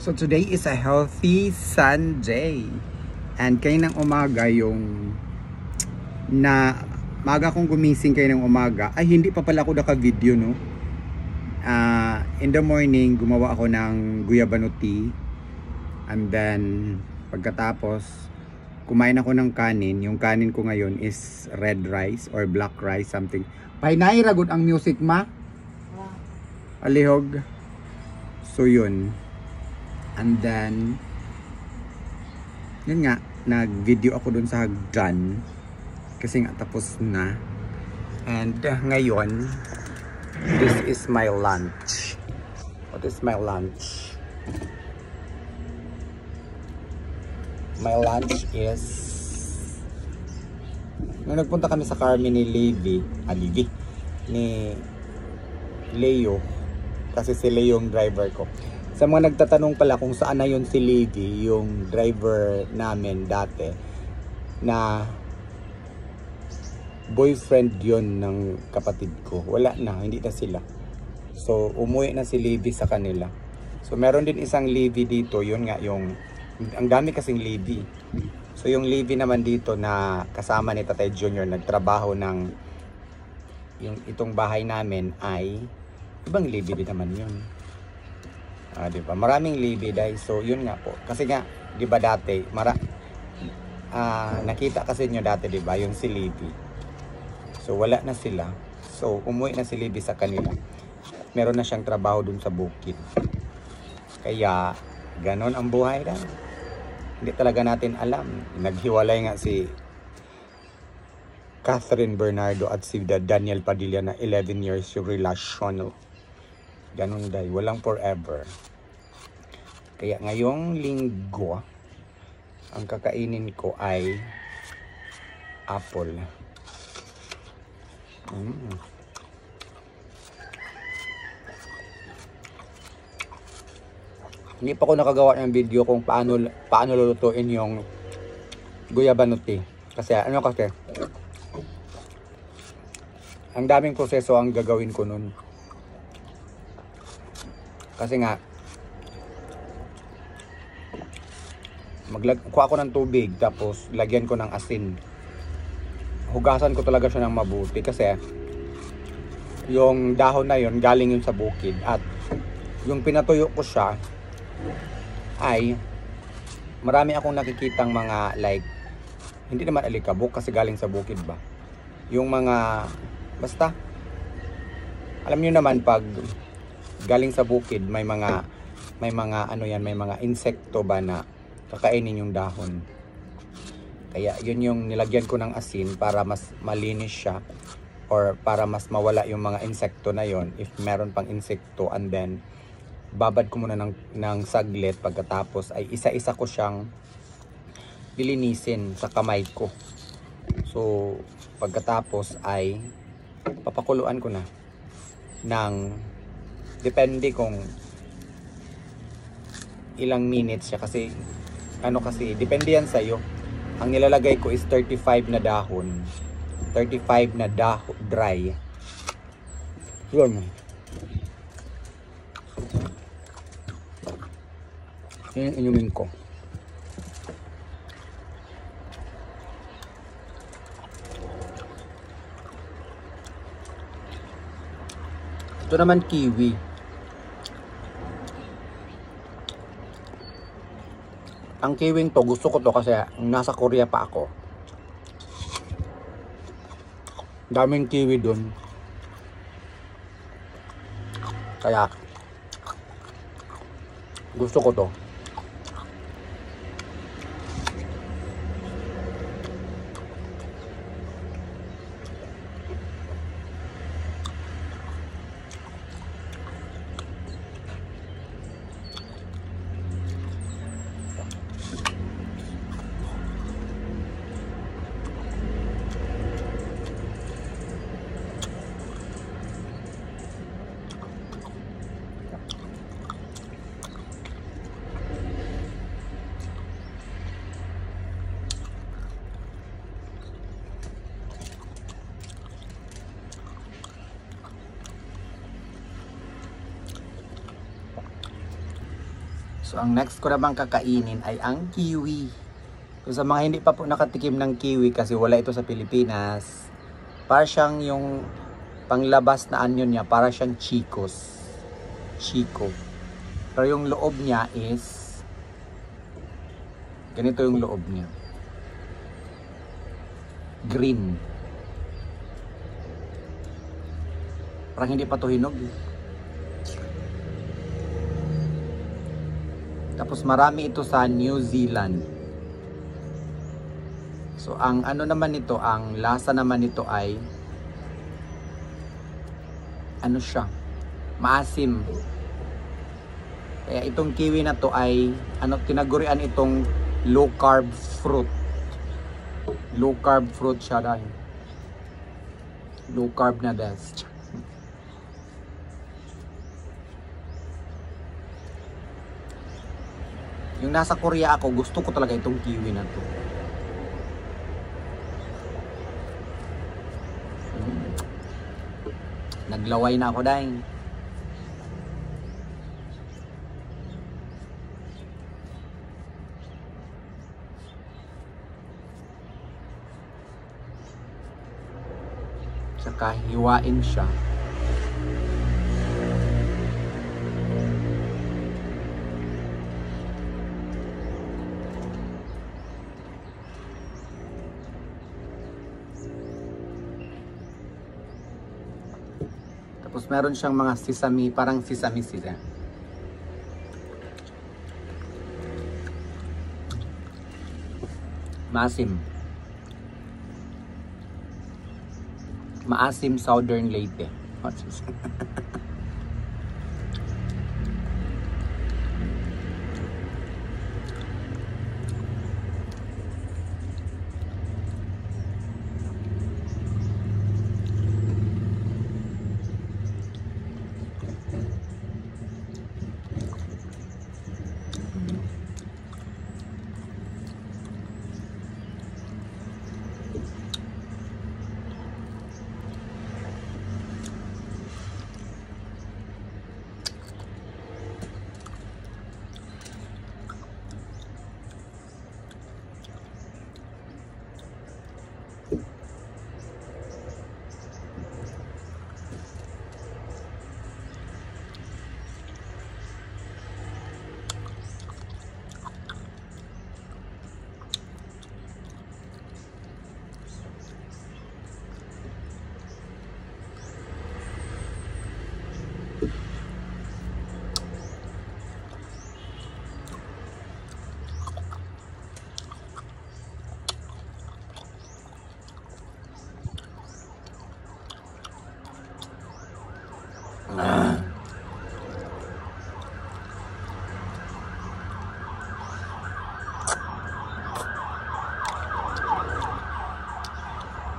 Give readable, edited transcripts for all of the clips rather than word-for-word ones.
So today is a healthy Sunday. And kaninang umaga yung maga kong gumising kaninang umaga. Ay hindi pa pala ako naka-video, no? In the morning, gumawa ako ng guyabano tea. And then pagkatapos, kumain ako ng kanin. Yung kanin ko ngayon is red rice or black rice, something. Pahinay ragod ang music, ma? Alihog. So yun. And then yun nga, nag-video ako dun sa hagdan kasi nga tapos na. And ngayon, this is my lunch. What is my lunch? My lunch is, nung nagpunta kami sa Carmen ni ni Leo, kasi si Leo yung driver ko. Sa mga nagtatanong pala kung saan na yun si Levi, yung driver namin dati, na boyfriend yon ng kapatid ko. Wala na, hindi na sila. So, umuwi na si Levi sa kanila. So, meron din isang Levi dito, yun nga yung, ang dami kasing Levi. So, yung Levi naman dito na kasama ni Tatay Junior, nagtrabaho ng, yung itong bahay namin ay, ibang Levi din naman yun. Diba? Maraming Levi dahil. So yun nga po. Kasi nga, diba dati, nakita kasi nyo dati, diba, yung si Levi. So wala na sila. So umuwi na si Levi sa kanila. Meron na siyang trabaho dun sa bukid. Kaya, ganon ang buhay na. Hindi talaga natin alam. Naghiwalay nga si Catherine Bernardo at si Daniel Padilla na 11 years yung relasyon. Ganun dahil, walang forever. Kaya ngayong linggo, ang kakainin ko ay apple. Hindi pa ako nakagawa ng video kung paano lulutuin yung guyabano tea. Kasi ang daming proseso ang gagawin ko nun. Kasi nga, kuha ako ng tubig, tapos lagyan ko ng asin. Hugasan ko talaga siya ng mabuti kasi yung dahon na yun, galing yun sa bukid. At yung pinatuyo ko siya ay marami akong nakikitang mga like, hindi naman alikabok kasi galing sa bukid ba. Yung mga, basta, alam nyo naman pag galing sa bukid, may mga insekto ba na kakainin yung dahon. Kaya yun yung nilagyan ko ng asin para mas malinis siya or para mas mawala yung mga insekto na yon if meron pang insekto. And then babad ko muna ng saglit, pagkatapos ay isa-isa ko siyang lilinisin sa kamay ko. So pagkatapos ay papakuluan ko na ng depende kung ilang minutes siya kasi depende yan sa'yo. Ang nilalagay ko is 35 na dahon, 35 na dry. Yun yung inumin ko. Ito naman kiwi. Ang kiwing to, gusto ko to kasi nasa Korea pa ako. Daming kiwi dun. Kaya gusto ko to. So ang next ko namang kakainin ay ang kiwi. So sa mga hindi pa po nakatikim ng kiwi kasi wala ito sa Pilipinas, para siyang yung panglabas na onion niya, para siyang Chico. Pero yung loob niya is ganito yung loob niya. Green. Parang hindi pa to hinog. Tapos marami ito sa New Zealand. So ang ano naman nito, ang lasa naman nito ay ano siya? Maasim. Kaya itong kiwi na to ay ano, tinagurian itong low carb fruit. Low carb fruit siya dahil. Low carb na best. Yung nasa Korea ako, gusto ko talaga itong kiwi na to. Naglaway na ako dahil. Tsaka hiwain siya. Tapos meron siyang mga sesame, parang sesame sila. Maasim. Maasim Southern Leyte.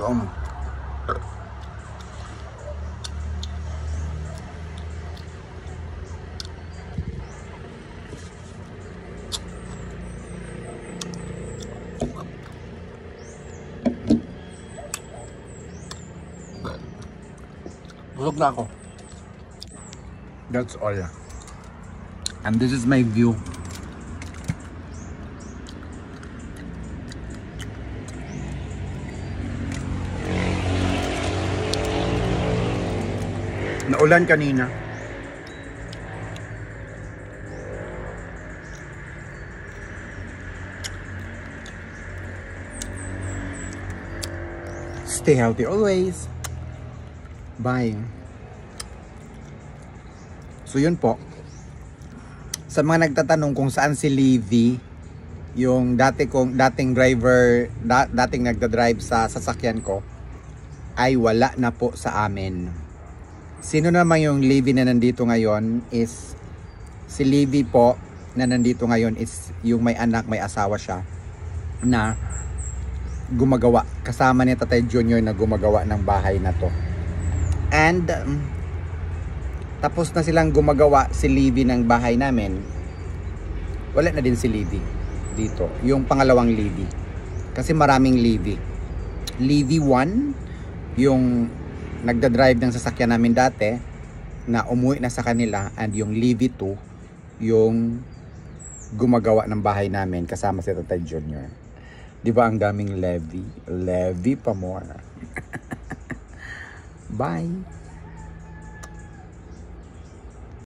Boom. Busog na ako. That's all. And this is my view. Naulan kanina. Stay healthy always. Bye. So yun po. Sa mga nagtatanong kung saan si Livy, yung dating driver, dating nagda-drive sa sasakyan ko, ay wala na po sa amin. Sino naman yung Livy na nandito ngayon is si Livy po na nandito ngayon is yung may anak, may asawa siya na gumagawa. Kasama ni Tatay Junior na gumagawa ng bahay na to. And tapos na silang gumagawa si Livy ng bahay namin. Wala na din si Livy dito. Yung pangalawang Livy. Kasi maraming Livy. Livy 1, yung nagda-drive ng sasakyan namin dati na umuwi na sa kanila, and yung Livy 2, yung gumagawa ng bahay namin kasama si Tatay Junior. Di ba ang daming levy? Levy pa more. Bye!